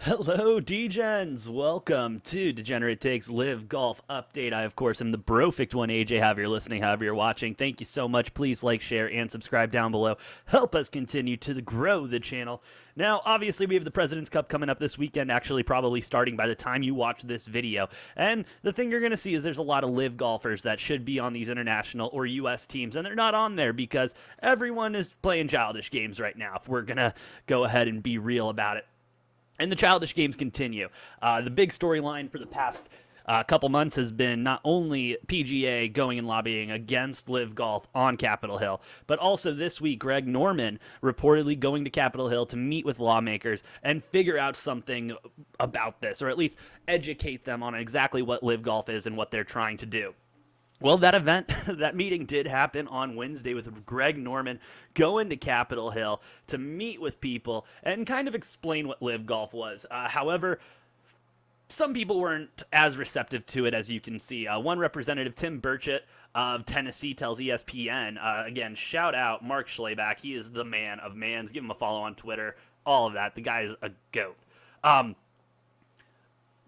Hello, Degens. Welcome to Degenerate Takes Live Golf Update. I, of course, am the brofict one, AJ, however you're listening, however you're watching. Thank you so much. Please like, share, and subscribe down below. Help us continue to grow the channel. Now, obviously, we have the President's Cup coming up this weekend, actually probably starting by the time you watch this video. And the thing you're going to see is there's a lot of live golfers that should be on these international or U.S. teams, and they're not on there because everyone is playing childish games right now, if we're going to go ahead and be real about it. And the childish games continue. The big storyline for the past couple months has been not only PGA going and lobbying against Live Golf on Capitol Hill, but also this week, Greg Norman reportedly going to Capitol Hill to meet with lawmakers and figure out something about this, or at least educate them on exactly what Live Golf is and what they're trying to do. Well, that event, that meeting did happen on Wednesday with Greg Norman going to Capitol Hill to meet with people and kind of explain what Live Golf was. However, some people weren't as receptive to it, as you can see. One representative, Tim Birchett of Tennessee, tells ESPN, again, shout out Mark Schlabach. He is the man of mans. Give him a follow on Twitter, all of that. The guy is a goat.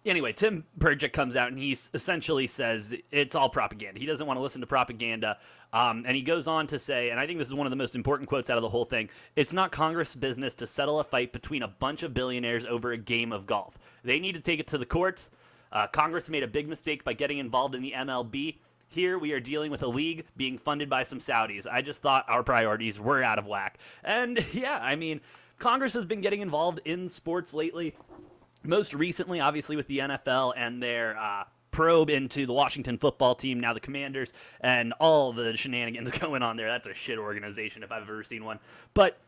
Anyway, Tim Birchett comes out and he essentially says it's all propaganda. He doesn't want to listen to propaganda. And he goes on to say, and I think this is one of the most important quotes out of the whole thing, it's not Congress' business to settle a fight between a bunch of billionaires over a game of golf. They need to take it to the courts. Congress made a big mistake by getting involved in the MLB. Here we are dealing with a league being funded by some Saudis. I just thought our priorities were out of whack. And yeah, I mean, Congress has been getting involved in sports lately. Most recently, obviously, with the NFL and their probe into the Washington football team, now the Commanders, and all the shenanigans going on there. That's a shit organization if I've ever seen one. But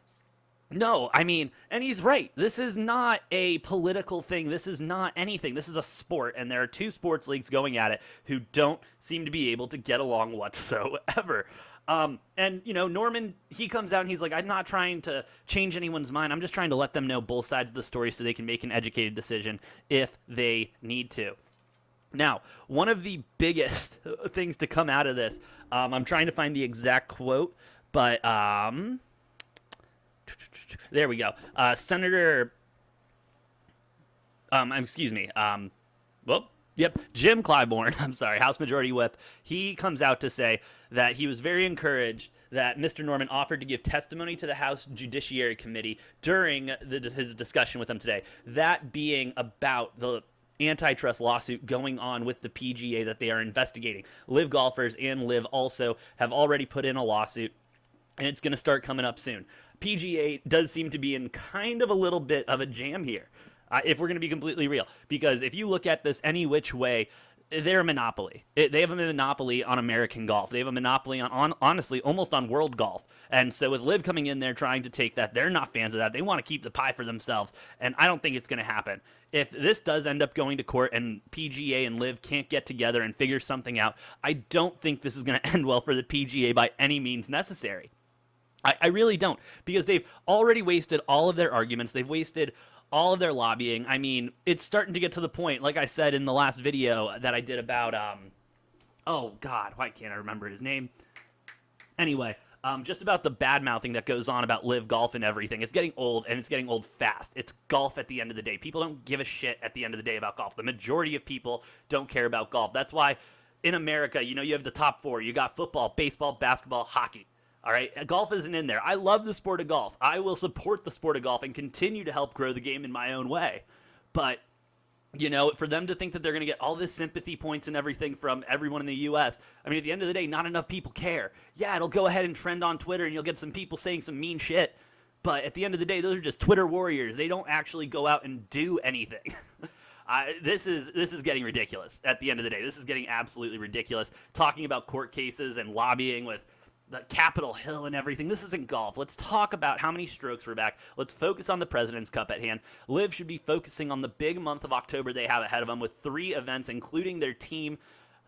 no, I mean, and he's right. This is not a political thing. This is not anything. This is a sport, and there are two sports leagues going at it who don't seem to be able to get along whatsoever. And, you know, Norman, he comes out and he's like, I'm not trying to change anyone's mind. I'm just trying to let them know both sides of the story so they can make an educated decision if they need to. Now, one of the biggest things to come out of this, I'm trying to find the exact quote, but there we go. Senator, excuse me, well, yep, Jim Clyburn, I'm sorry, House Majority Whip, he comes out to say that he was very encouraged that Mr. Norman offered to give testimony to the House Judiciary Committee during his discussion with them today. That being about the antitrust lawsuit going on with the PGA that they are investigating. Live golfers and Live also have already put in a lawsuit, and it's going to start coming up soon. PGA does seem to be in kind of a little bit of a jam here. If we're going to be completely real. Because if you look at this any which way, they're a monopoly. They have a monopoly on American golf. They have a monopoly on, honestly, almost on world golf. And so with Liv coming in there trying to take that, they're not fans of that. They want to keep the pie for themselves. And I don't think it's going to happen. If this does end up going to court and PGA and Liv can't get together and figure something out, I don't think this is going to end well for the PGA by any means necessary. I really don't. Because they've already wasted all of their arguments. They've wasted all of their lobbying. I mean, it's starting to get to the point, like I said in the last video that I did about, oh God, why can't I remember his name? Anyway, just about the bad mouthing that goes on about Live Golf and everything. It's getting old, and it's getting old fast. It's golf at the end of the day. People don't give a shit at the end of the day about golf. The majority of people don't care about golf. That's why in America, you know, you have the top four. You got football, baseball, basketball, hockey. All right, golf isn't in there. I love the sport of golf. I will support the sport of golf and continue to help grow the game in my own way. But, you know, for them to think that they're going to get all this sympathy points and everything from everyone in the U.S., I mean, at the end of the day, not enough people care. Yeah, it'll go ahead and trend on Twitter and you'll get some people saying some mean shit. But at the end of the day, those are just Twitter warriors. They don't actually go out and do anything. This is getting ridiculous at the end of the day. This is getting absolutely ridiculous. Talking about court cases and lobbying with the Capitol Hill and everything. This isn't golf. Let's talk about how many strokes we're back. Let's focus on the President's Cup at hand. Liv should be focusing on the big month of October they have ahead of them with 3 events, including their team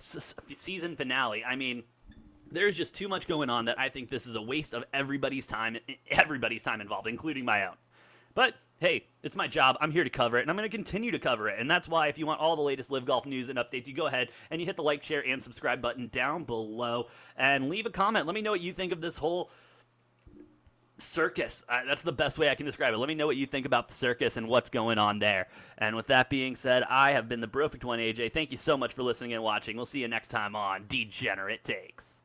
season finale. I mean, there's just too much going on that I think this is a waste of everybody's time involved, including my own. But hey, it's my job. I'm here to cover it, and I'm going to continue to cover it. And that's why if you want all the latest Live Golf news and updates, you go ahead and you hit the like, share, and subscribe button down below. And leave a comment. Let me know what you think of this whole circus. That's the best way I can describe it. Let me know what you think about the circus and what's going on there. And with that being said, I have been the perfect one, AJ. Thank you so much for listening and watching. We'll see you next time on Degenerate Takes.